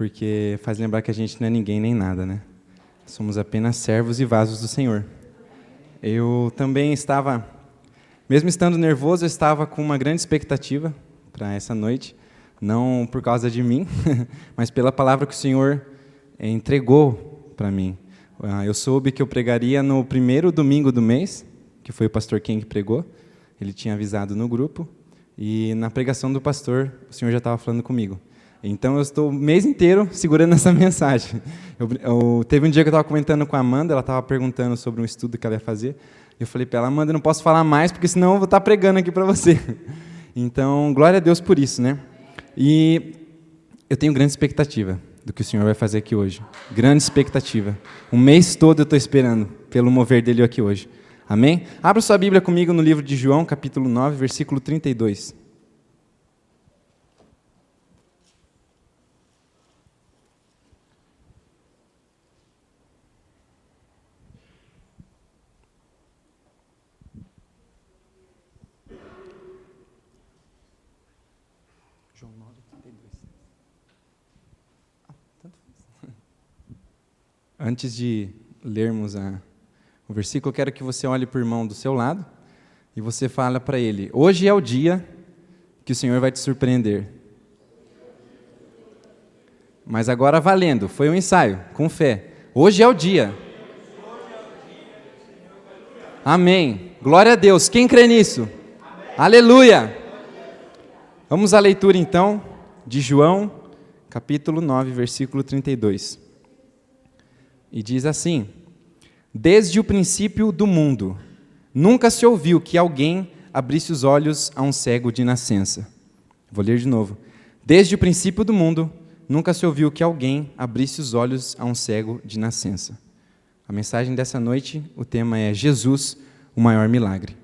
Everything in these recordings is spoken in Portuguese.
porque faz lembrar que a gente não é ninguém nem nada, né? Somos apenas servos e vasos do Senhor. Eu também estava, mesmo estando nervoso, eu estava com uma grande expectativa para essa noite, não por causa de mim, mas pela palavra que o Senhor entregou para mim. Eu soube que eu pregaria no primeiro domingo do mês, que foi o pastor Ken que pregou, ele tinha avisado no grupo, e na pregação do pastor, o Senhor já estava falando comigo. Então, eu estou o mês inteiro segurando essa mensagem. Teve um dia que eu estava comentando com a Amanda, ela estava perguntando sobre um estudo que ela ia fazer. Eu falei para ela, Amanda, eu não posso falar mais, porque senão eu vou estar pregando aqui para você. Então, glória a Deus por isso, né? E eu tenho grande expectativa do que o Senhor vai fazer aqui hoje. Grande expectativa. Um mês todo eu estou esperando pelo mover dele aqui hoje. Amém? Abra sua Bíblia comigo no livro de João, capítulo 9, versículo 32. João 9, 32. Tanto faz. Antes de lermos o versículo, eu quero que você olhe para o irmão do seu lado e você fala para ele, hoje é o dia que o Senhor vai te surpreender. Mas agora valendo, foi um ensaio, com fé. Hoje é o dia. Amém. Glória a Deus. Quem crê nisso? Amém. Aleluia. Vamos à leitura, então, de João, capítulo 9, versículo 32. E diz assim, desde o princípio do mundo, nunca se ouviu que alguém abrisse os olhos a um cego de nascença. Vou ler de novo. Desde o princípio do mundo, nunca se ouviu que alguém abrisse os olhos a um cego de nascença. A mensagem dessa noite, o tema é Jesus, o maior milagre.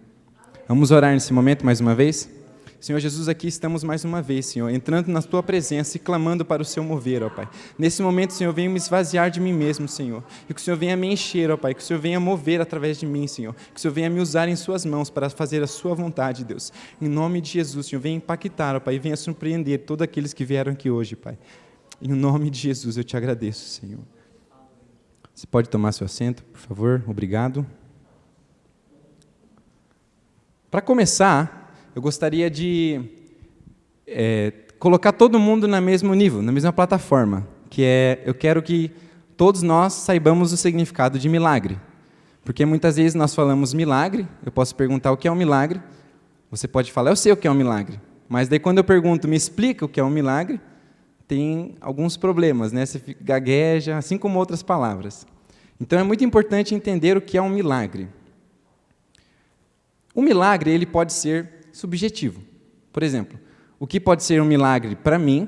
Vamos orar nesse momento mais uma vez? Senhor Jesus, aqui estamos mais uma vez, Senhor, entrando na Tua presença e clamando para o Seu mover, ó Pai. Nesse momento, Senhor, venha me esvaziar de mim mesmo, Senhor, e que o Senhor venha me encher, ó Pai, que o Senhor venha mover através de mim, Senhor, que o Senhor venha me usar em Suas mãos para fazer a Sua vontade, Deus. Em nome de Jesus, Senhor, venha impactar, ó Pai, e venha surpreender todos aqueles que vieram aqui hoje, Pai. Em nome de Jesus, eu te agradeço, Senhor. Você pode tomar seu assento, por favor? Obrigado. Para começar, eu gostaria de colocar todo mundo no mesmo nível, na mesma plataforma, que eu quero que todos nós saibamos o significado de milagre. Porque muitas vezes nós falamos milagre, eu posso perguntar o que é um milagre, você pode falar, eu sei o que é um milagre, mas daí quando eu pergunto, me explica o que é um milagre, tem alguns problemas, né? Você gagueja, assim como outras palavras. Então é muito importante entender o que é um milagre. Um milagre, ele pode ser subjetivo. Por exemplo, o que pode ser um milagre para mim,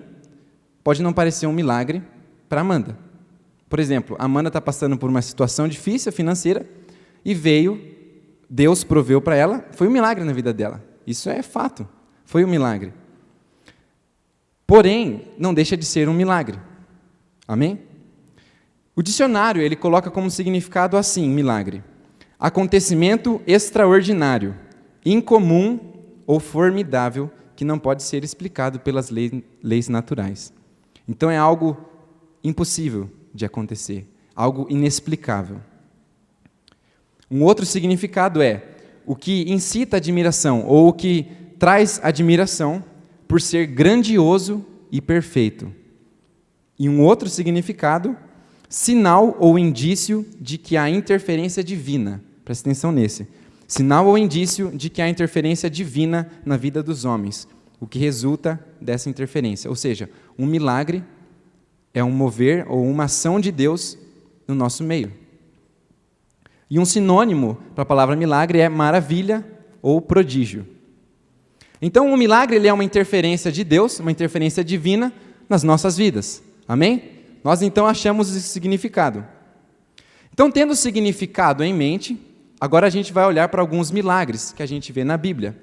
pode não parecer um milagre para Amanda. Por exemplo, a Amanda está passando por uma situação difícil financeira e Deus proveu para ela, foi um milagre na vida dela. Isso é fato, foi um milagre. Porém, não deixa de ser um milagre. Amém? O dicionário, ele coloca como significado assim, milagre. Acontecimento extraordinário, incomum ou formidável, que não pode ser explicado pelas leis naturais. Então é algo impossível de acontecer, algo inexplicável. Um outro significado é o que incita admiração, ou o que traz admiração por ser grandioso e perfeito. E um outro significado, sinal ou indício de que há interferência divina. Presta atenção nesse. Sinal ou indício de que há interferência divina na vida dos homens, o que resulta dessa interferência. Ou seja, um milagre é um mover ou uma ação de Deus no nosso meio. E um sinônimo para a palavra milagre é maravilha ou prodígio. Então, o milagre ele é uma interferência de Deus, uma interferência divina nas nossas vidas. Amém? Nós, então, achamos esse significado. Então, tendo o significado em mente, agora a gente vai olhar para alguns milagres que a gente vê na Bíblia.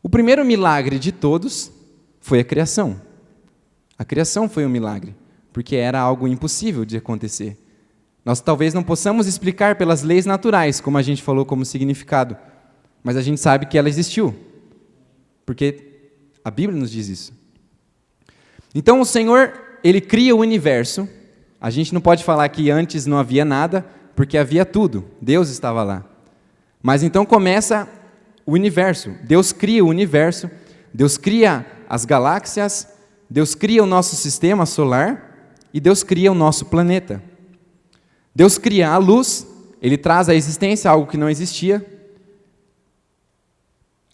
O primeiro milagre de todos foi a criação. A criação foi um milagre, porque era algo impossível de acontecer. Nós talvez não possamos explicar pelas leis naturais, como a gente falou como significado, mas a gente sabe que ela existiu, porque a Bíblia nos diz isso. Então o Senhor ele cria o universo, a gente não pode falar que antes não havia nada, porque havia tudo, Deus estava lá. Mas então começa o universo, Deus cria o universo, Deus cria as galáxias, Deus cria o nosso sistema solar e Deus cria o nosso planeta. Deus cria a luz, Ele traz à existência algo que não existia,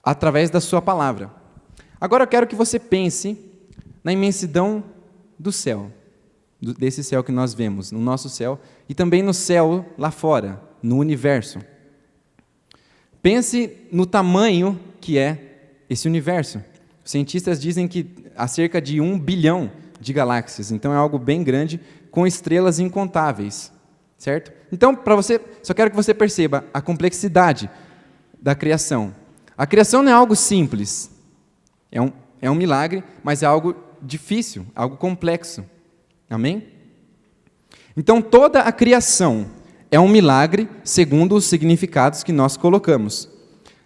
através da sua palavra. Agora eu quero que você pense na imensidão do céu, desse céu que nós vemos, no nosso céu, e também no céu lá fora, no universo. Pense no tamanho que é esse universo. Os cientistas dizem que há cerca de 1 bilhão de galáxias, então é algo bem grande, com estrelas incontáveis, certo? Então, só quero que você perceba a complexidade da criação. A criação não é algo simples, é um milagre, mas é algo difícil, algo complexo. Amém? Então, toda a criação é um milagre segundo os significados que nós colocamos.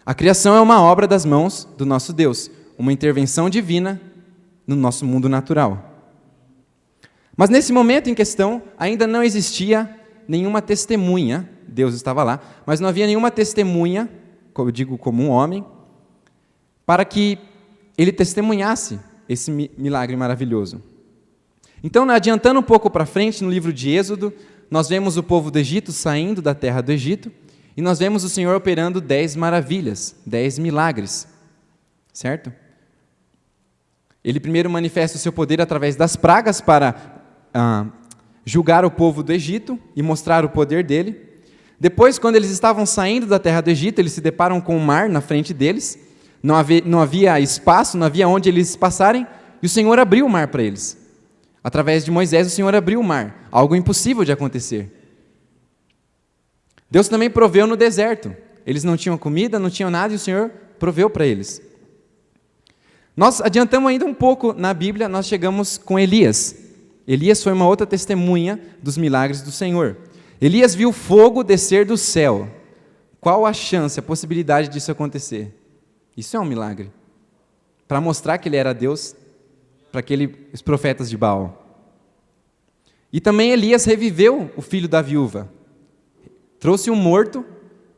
A criação é uma obra das mãos do nosso Deus, uma intervenção divina no nosso mundo natural. Mas nesse momento em questão, ainda não existia nenhuma testemunha, Deus estava lá, mas não havia nenhuma testemunha, como eu digo, como um homem, para que ele testemunhasse esse milagre maravilhoso. Então, adiantando um pouco para frente, no livro de Êxodo, nós vemos o povo do Egito saindo da terra do Egito, e nós vemos o Senhor operando 10 maravilhas, 10 milagres, certo? Ele primeiro manifesta o seu poder através das pragas para julgar o povo do Egito e mostrar o poder dele. Depois, quando eles estavam saindo da terra do Egito, eles se deparam com o mar na frente deles, não havia espaço, não havia onde eles passarem, e o Senhor abriu o mar para eles. Através de Moisés, o Senhor abriu o mar, algo impossível de acontecer. Deus também proveu no deserto. Eles não tinham comida, não tinham nada, e o Senhor proveu para eles. Nós adiantamos ainda um pouco na Bíblia, nós chegamos com Elias. Elias foi uma outra testemunha dos milagres do Senhor. Elias viu fogo descer do céu. Qual a chance, a possibilidade disso acontecer? Isso é um milagre. Para mostrar que ele era Deus, para os profetas de Baal. E também Elias reviveu o filho da viúva. Trouxe um morto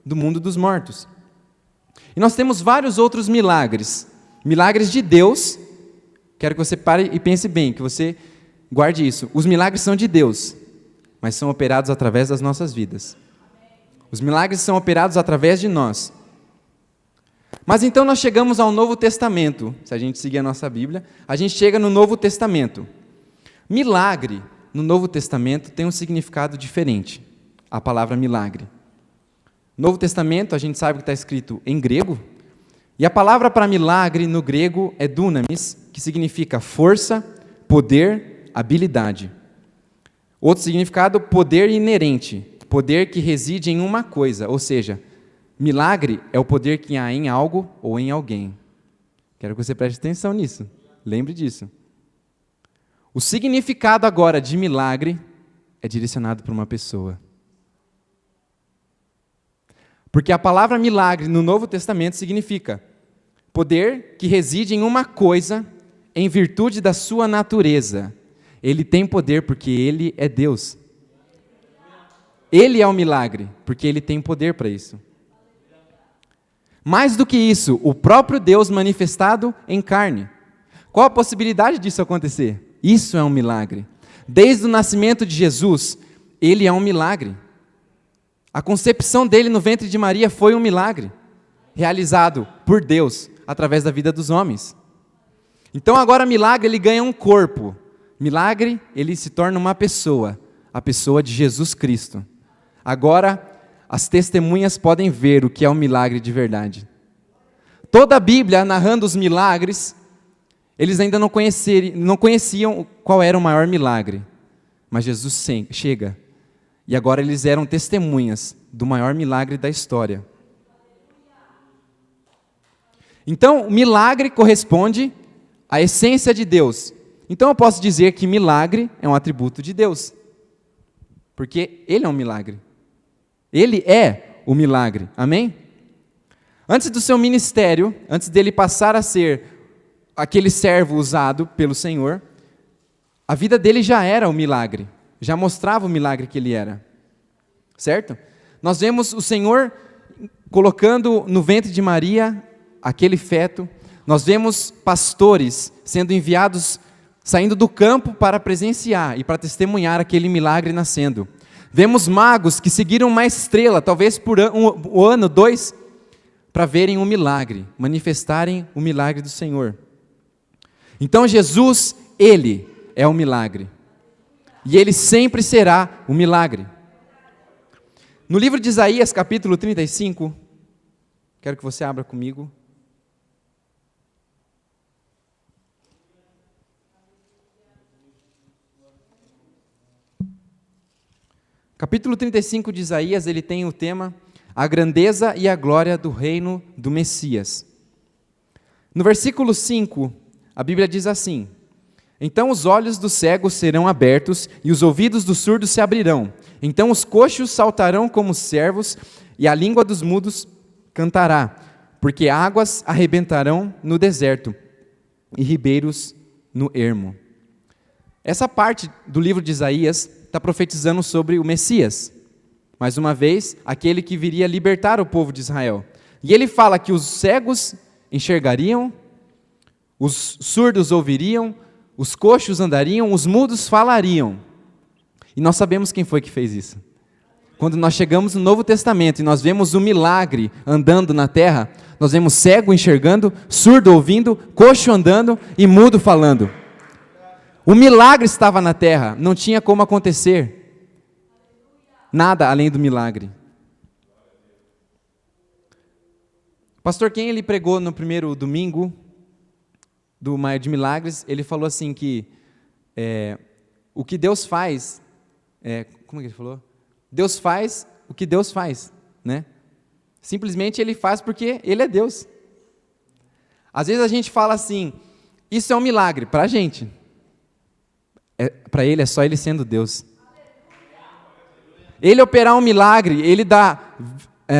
do mundo dos mortos. E nós temos vários outros milagres. Milagres de Deus. Quero que você pare e pense bem, que você guarde isso. Os milagres são de Deus, mas são operados através das nossas vidas. Os milagres são operados através de nós. Mas então nós chegamos ao Novo Testamento. Se a gente seguir a nossa Bíblia, a gente chega no Novo Testamento. Milagre, no Novo Testamento, tem um significado diferente. A palavra milagre. No Novo Testamento, a gente sabe que está escrito em grego, e a palavra para milagre no grego é dunamis, que significa força, poder, habilidade. Outro significado, poder inerente, poder que reside em uma coisa, ou seja, milagre é o poder que há em algo ou em alguém. Quero que você preste atenção nisso. Lembre disso. O significado agora de milagre é direcionado para uma pessoa. Porque a palavra milagre no Novo Testamento significa poder que reside em uma coisa em virtude da sua natureza. Ele tem poder porque ele é Deus. Ele é o milagre porque ele tem poder para isso. Mais do que isso, o próprio Deus manifestado em carne. Qual a possibilidade disso acontecer? Isso é um milagre. Desde o nascimento de Jesus, ele é um milagre. A concepção dele no ventre de Maria foi um milagre, realizado por Deus, através da vida dos homens. Então agora milagre, ele ganha um corpo. Milagre, ele se torna uma pessoa, a pessoa de Jesus Cristo. Agora, as testemunhas podem ver o que é um milagre de verdade. Toda a Bíblia, narrando os milagres, eles ainda não conheciam qual era o maior milagre. Mas Jesus chega. E agora eles eram testemunhas do maior milagre da história. Então, o milagre corresponde à essência de Deus. Então eu posso dizer que milagre é um atributo de Deus. Porque Ele é um milagre. Ele é o milagre. Amém? Antes do seu ministério, antes dele passar a ser aquele servo usado pelo Senhor, A vida dele já era o milagre, já mostrava o milagre que ele era, certo? Nós vemos o Senhor colocando no ventre de Maria aquele feto, nós vemos pastores sendo enviados, saindo do campo para presenciar e para testemunhar aquele milagre nascendo. Vemos magos que seguiram uma estrela, talvez por um ano, 2, para verem o milagre, manifestarem o milagre do Senhor. Então Jesus, Ele é o milagre. E Ele sempre será o milagre. No livro de Isaías, capítulo 35, quero que você abra comigo. Capítulo 35 de Isaías, ele tem o tema a grandeza e a glória do reino do Messias. No versículo 5, a Bíblia diz assim: então os olhos dos cegos serão abertos e os ouvidos dos surdos se abrirão. Então os coxos saltarão como servos e a língua dos mudos cantará, porque águas arrebentarão no deserto e ribeiros no ermo. Essa parte do livro de Isaías está profetizando sobre o Messias. Mais uma vez, aquele que viria libertar o povo de Israel. E ele fala que os cegos enxergariam, os surdos ouviriam, os coxos andariam, os mudos falariam. E nós sabemos quem foi que fez isso. Quando nós chegamos no Novo Testamento e nós vemos o milagre andando na terra, nós vemos cego enxergando, surdo ouvindo, coxo andando e mudo falando. O milagre estava na terra, não tinha como acontecer nada além do milagre. O pastor Ken, ele pregou no primeiro domingo do Maio de Milagres, ele falou assim que o que Deus faz, como é que ele falou? Deus faz o que Deus faz, né? Simplesmente Ele faz porque Ele é Deus. Às vezes a gente fala assim, isso é um milagre para a gente. Para Ele é só Ele sendo Deus. Ele operar um milagre, Ele dá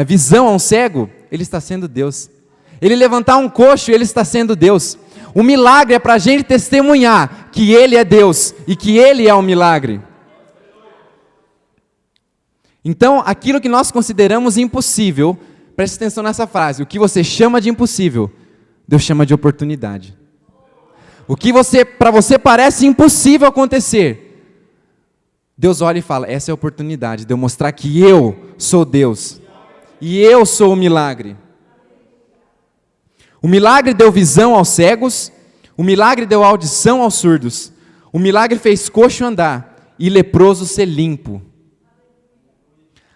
visão a um cego, Ele está sendo Deus. Ele levantar um coxo, Ele está sendo Deus. O milagre é para a gente testemunhar que Ele é Deus e que Ele é um milagre. Então, aquilo que nós consideramos impossível, preste atenção nessa frase, o que você chama de impossível, Deus chama de oportunidade. O que para você parece impossível acontecer, Deus olha e fala, essa é a oportunidade de eu mostrar que eu sou Deus. E eu sou o milagre. O milagre deu visão aos cegos, o milagre deu audição aos surdos, o milagre fez coxo andar e leproso ser limpo.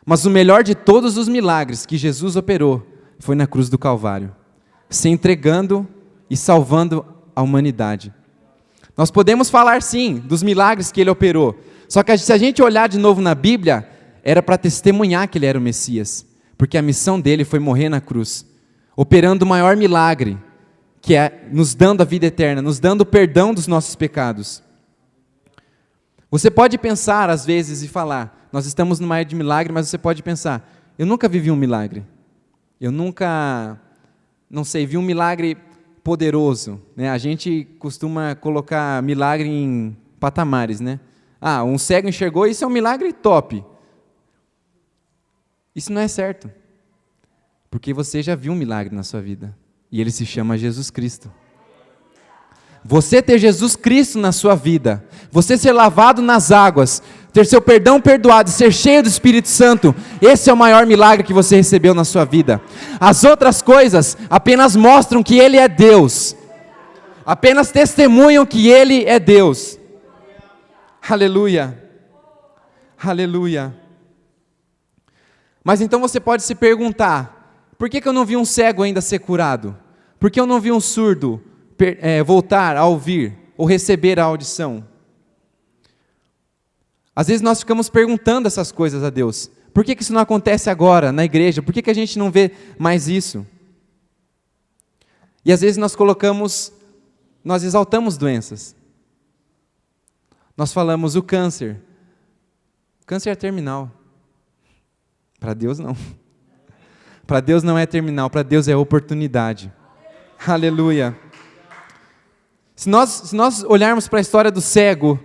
Mas o melhor de todos os milagres que Jesus operou foi na cruz do Calvário, se entregando e salvando a humanidade. Nós podemos falar sim dos milagres que Ele operou, só que se a gente olhar de novo na Bíblia, era para testemunhar que Ele era o Messias, porque a missão dele foi morrer na cruz, operando o maior milagre, que é nos dando a vida eterna, nos dando o perdão dos nossos pecados. Você pode pensar às vezes e falar, nós estamos numa era de milagre, mas você pode pensar, eu nunca vivi um milagre, eu nunca, vi um milagre poderoso, né? A gente costuma colocar milagre em patamares, né? Um cego enxergou, isso é um milagre top. Isso não é certo, porque você já viu um milagre na sua vida, e ele se chama Jesus Cristo. Você ter Jesus Cristo na sua vida, você ser lavado nas águas, ter seu perdão perdoado, ser cheio do Espírito Santo, esse é o maior milagre que você recebeu na sua vida. As outras coisas apenas mostram que Ele é Deus, apenas testemunham que Ele é Deus. Aleluia, aleluia. Mas então você pode se perguntar, por que eu não vi um cego ainda ser curado? Por que eu não vi um surdo voltar a ouvir ou receber a audição? Às vezes nós ficamos perguntando essas coisas a Deus. Por que isso não acontece agora na igreja? Por que a gente não vê mais isso? E às vezes nós exaltamos doenças. Nós falamos o câncer. Câncer é terminal. Para Deus não. Para Deus não é terminal, para Deus é oportunidade. Aleluia. Se nós olharmos para a história do cego,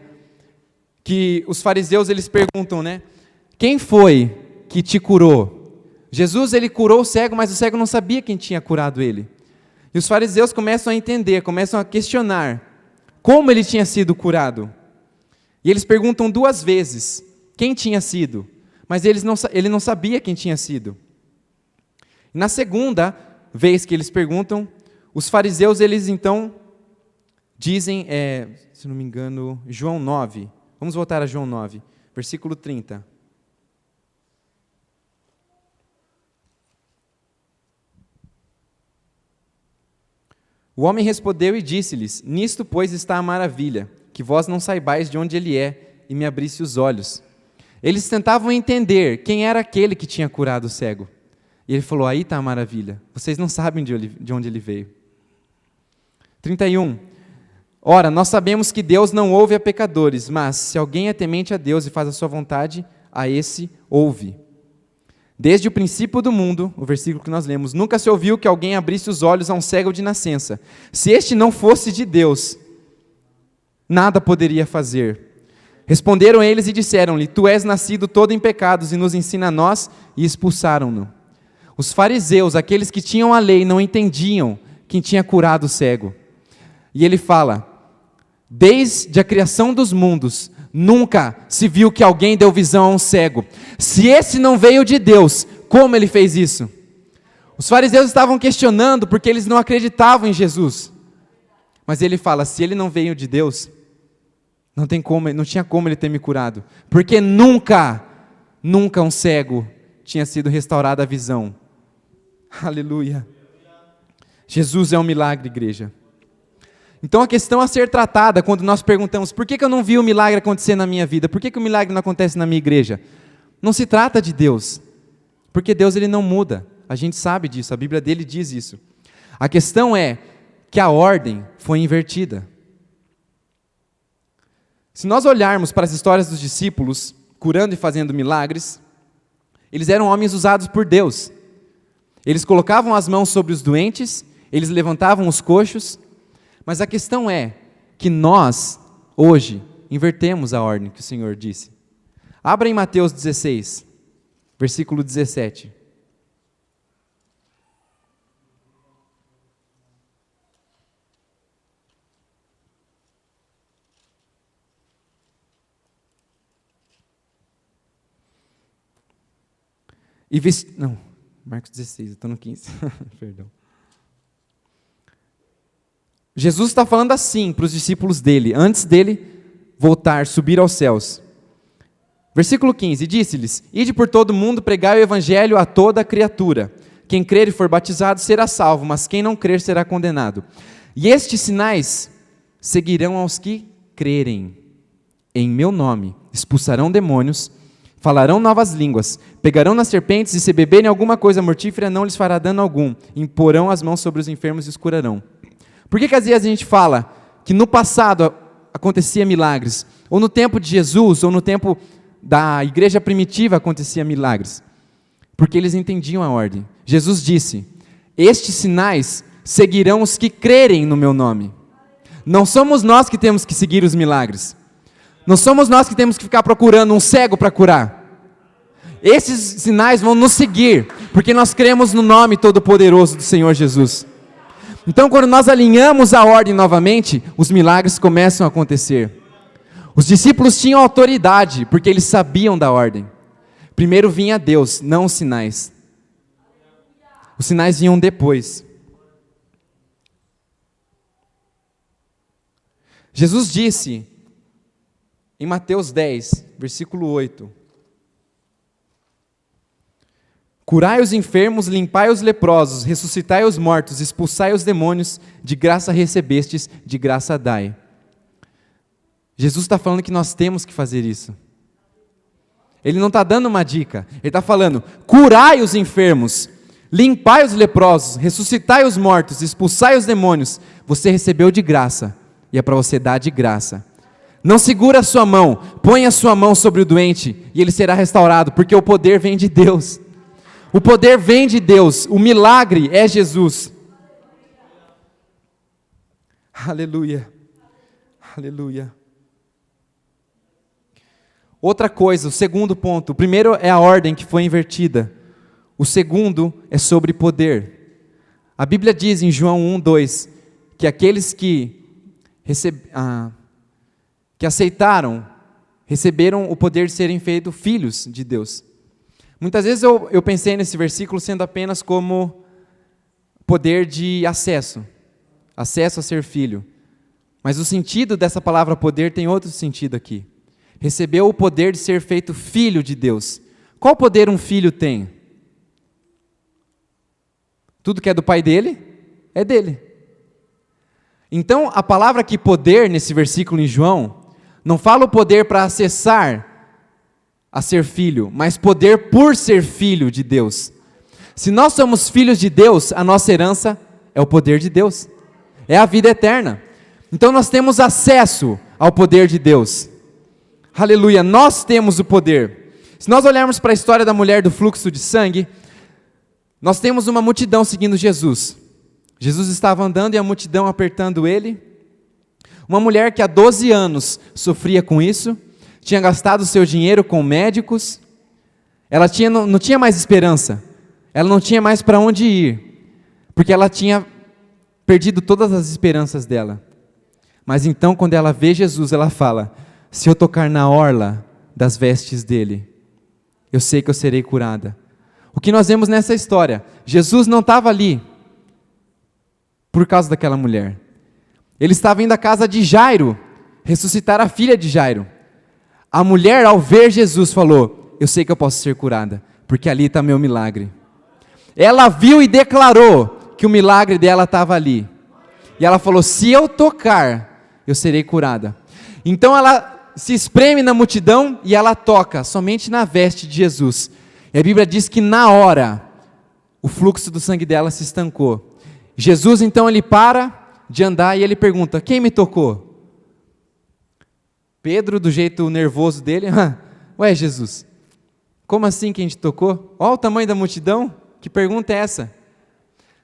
que os fariseus eles perguntam, né? Quem foi que te curou? Jesus ele curou o cego, mas o cego não sabia quem tinha curado ele. E os fariseus começam a entender, começam a questionar como ele tinha sido curado. E eles perguntam 2 vezes quem tinha sido, mas ele não sabia quem tinha sido. E na segunda vez que eles perguntam, os fariseus eles então dizem, se não me engano, João 9. Vamos voltar a João 9, versículo 30. O homem respondeu e disse-lhes: Nisto, pois, está a maravilha, que vós não saibais de onde ele é, e me abrisse os olhos. Eles tentavam entender quem era aquele que tinha curado o cego. E ele falou: aí está a maravilha, vocês não sabem de onde ele veio. 31. Ora, nós sabemos que Deus não ouve a pecadores, mas se alguém é temente a Deus e faz a sua vontade, a esse ouve. Desde o princípio do mundo, o versículo que nós lemos, nunca se ouviu que alguém abrisse os olhos a um cego de nascença. Se este não fosse de Deus, nada poderia fazer. Responderam eles e disseram-lhe: Tu és nascido todo em pecados e nos ensina a nós, e expulsaram-no. Os fariseus, aqueles que tinham a lei, não entendiam quem tinha curado o cego. E ele fala: Desde a criação dos mundos, nunca se viu que alguém deu visão a um cego. Se esse não veio de Deus, como ele fez isso? Os fariseus estavam questionando porque eles não acreditavam em Jesus. Mas ele fala: se ele não veio de Deus, não tinha como ele ter me curado. Porque nunca um cego tinha sido restaurado a visão. Aleluia. Jesus é um milagre, igreja. Então a questão a ser tratada quando nós perguntamos: por que eu não vi o milagre acontecer na minha vida? Por que o milagre não acontece na minha igreja? Não se trata de Deus, porque Deus ele não muda. A gente sabe disso, a Bíblia dele diz isso. A questão é que a ordem foi invertida. Se nós olharmos para as histórias dos discípulos, curando e fazendo milagres, eles eram homens usados por Deus. Eles colocavam as mãos sobre os doentes, eles levantavam os coxos, mas a questão é que nós, hoje, invertemos a ordem que o Senhor disse. Abra em Mateus 16, versículo 17. Marcos 16, eu estou no 15, perdão. Jesus está falando assim para os discípulos dele, antes dele voltar, subir aos céus. Versículo 15, disse-lhes: Ide por todo o mundo, pregai o evangelho a toda criatura. Quem crer e for batizado será salvo, mas quem não crer será condenado. E estes sinais seguirão aos que crerem. Em meu nome expulsarão demônios, falarão novas línguas, pegarão nas serpentes, e se beberem alguma coisa mortífera não lhes fará dano algum, imporão as mãos sobre os enfermos e os curarão. Por que às vezes a gente fala que no passado acontecia milagres, ou no tempo de Jesus, ou no tempo da igreja primitiva acontecia milagres? Porque eles entendiam a ordem. Jesus disse: estes sinais seguirão os que crerem no meu nome. Não somos nós que temos que seguir os milagres. Não somos nós que temos que ficar procurando um cego para curar. Esses sinais vão nos seguir, porque nós cremos no nome todo-poderoso do Senhor Jesus. Então, quando nós alinhamos a ordem novamente, os milagres começam a acontecer. Os discípulos tinham autoridade, porque eles sabiam da ordem. Primeiro vinha Deus, não os sinais. Os sinais vinham depois. Jesus disse, em Mateus 10, versículo 8: Curai os enfermos, limpai os leprosos, ressuscitai os mortos, expulsai os demônios, de graça recebestes, de graça dai. Jesus está falando que nós temos que fazer isso. Ele não está dando uma dica, ele está falando: curai os enfermos, limpai os leprosos, ressuscitai os mortos, expulsai os demônios. Você recebeu de graça, e é para você dar de graça. Não segura a sua mão, põe a sua mão sobre o doente, e ele será restaurado, porque o poder vem de Deus. O poder vem de Deus, o milagre é Jesus. Aleluia, aleluia. Outra coisa, o segundo ponto. O primeiro é a ordem que foi invertida. O segundo é sobre poder. A Bíblia diz em João 1:2 que aqueles que aceitaram, receberam o poder de serem feitos filhos de Deus. Muitas vezes eu pensei nesse versículo sendo apenas como poder de acesso a ser filho. Mas o sentido dessa palavra poder tem outro sentido aqui. Recebeu o poder de ser feito filho de Deus. Qual poder um filho tem? Tudo que é do pai dele, é dele. Então, a palavra aqui poder, nesse versículo em João, não fala o poder para acessar a ser filho, mas poder por ser filho de Deus. Se nós somos filhos de Deus, a nossa herança é o poder de Deus. É a vida eterna. Então nós temos acesso ao poder de Deus. Aleluia, nós temos o poder. Se nós olharmos para a história da mulher do fluxo de sangue, nós temos uma multidão seguindo Jesus. Jesus estava andando e a multidão apertando ele. Uma mulher que há 12 anos sofria com isso, tinha gastado seu dinheiro com médicos, ela não tinha mais esperança, ela não tinha mais para onde ir, porque ela tinha perdido todas as esperanças dela. Mas então, quando ela vê Jesus, ela fala: se eu tocar na orla das vestes dele, eu sei que eu serei curada. O que nós vemos nessa história? Jesus não estava ali por causa daquela mulher. Ele estava indo à casa de Jairo, ressuscitar a filha de Jairo. A mulher, ao ver Jesus, falou: eu sei que eu posso ser curada, porque ali está meu milagre. Ela viu e declarou que o milagre dela estava ali. E ela falou: se eu tocar, eu serei curada. Então ela se espreme na multidão e ela toca somente na veste de Jesus. E a Bíblia diz que na hora, o fluxo do sangue dela se estancou. Jesus então ele para de andar e ele pergunta: quem me tocou? Pedro, do jeito nervoso dele: ué, Jesus, como assim quem te tocou? Olha o tamanho da multidão, que pergunta é essa?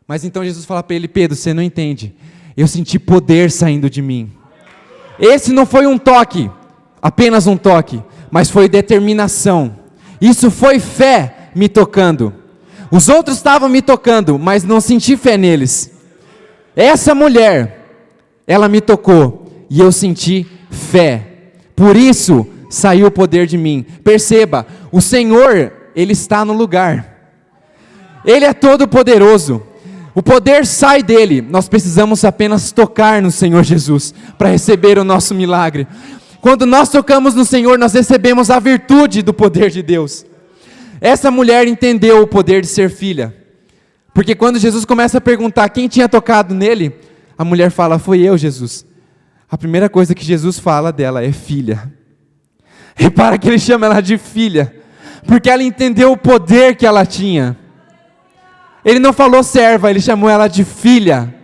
Mas então Jesus fala para ele: Pedro, você não entende, eu senti poder saindo de mim. Esse não foi um toque, apenas um toque, mas foi determinação. Isso foi fé me tocando. Os outros estavam me tocando, mas não senti fé neles. Essa mulher, ela me tocou e eu senti fé. Por isso saiu o poder de mim. Perceba, o Senhor, Ele está no lugar. Ele é todo poderoso. O poder sai dele. Nós precisamos apenas tocar no Senhor Jesus para receber o nosso milagre. Quando nós tocamos no Senhor, nós recebemos a virtude do poder de Deus. Essa mulher entendeu o poder de ser filha. Porque quando Jesus começa a perguntar quem tinha tocado nele, a mulher fala: foi eu, Jesus. A primeira coisa que Jesus fala dela é filha. Repara que ele chama ela de filha, porque ela entendeu o poder que ela tinha. Ele não falou serva, ele chamou ela de filha,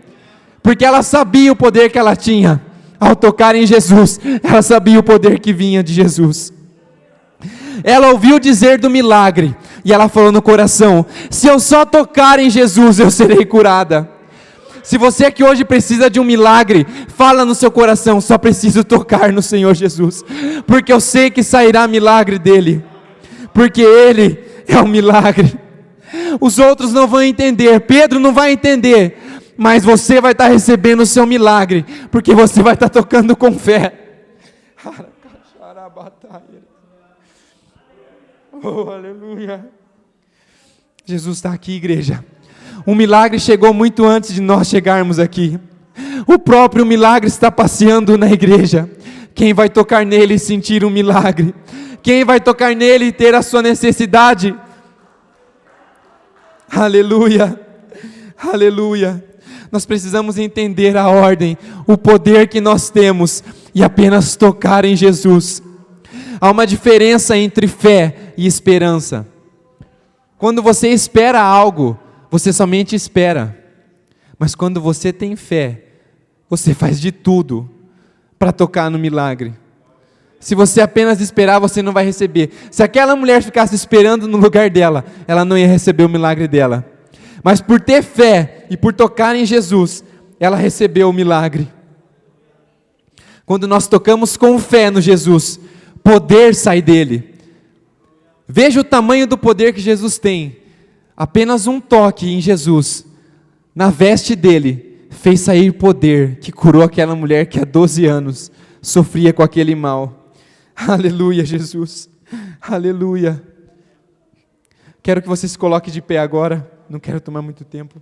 porque ela sabia o poder que ela tinha. Ao tocar em Jesus, ela sabia o poder que vinha de Jesus. Ela ouviu dizer do milagre, e ela falou no coração: se eu só tocar em Jesus, eu serei curada. Se você que hoje precisa de um milagre, fala no seu coração: só preciso tocar no Senhor Jesus, porque eu sei que sairá milagre dele, porque Ele é um milagre. Os outros não vão entender, Pedro não vai entender, mas você vai estar recebendo o seu milagre, porque você vai estar tocando com fé. Oh, aleluia. Jesus está aqui, igreja. O milagre chegou muito antes de nós chegarmos aqui. O próprio milagre está passeando na igreja. Quem vai tocar nele e sentir um milagre? Quem vai tocar nele e ter a sua necessidade? Aleluia, aleluia. Nós precisamos entender a ordem, o poder que nós temos e apenas tocar em Jesus. Há uma diferença entre fé e esperança. Quando você espera algo, você somente espera. Mas quando você tem fé, você faz de tudo para tocar no milagre. Se você apenas esperar, você não vai receber. Se aquela mulher ficasse esperando no lugar dela, ela não ia receber o milagre dela. Mas por ter fé e por tocar em Jesus, ela recebeu o milagre. Quando nós tocamos com fé no Jesus, poder sai dele. Veja o tamanho do poder que Jesus tem. Apenas um toque em Jesus, na veste dele, fez sair poder que curou aquela mulher que há 12 anos sofria com aquele mal. Aleluia, Jesus. Aleluia. Quero que você se coloque de pé agora. Não quero tomar muito tempo.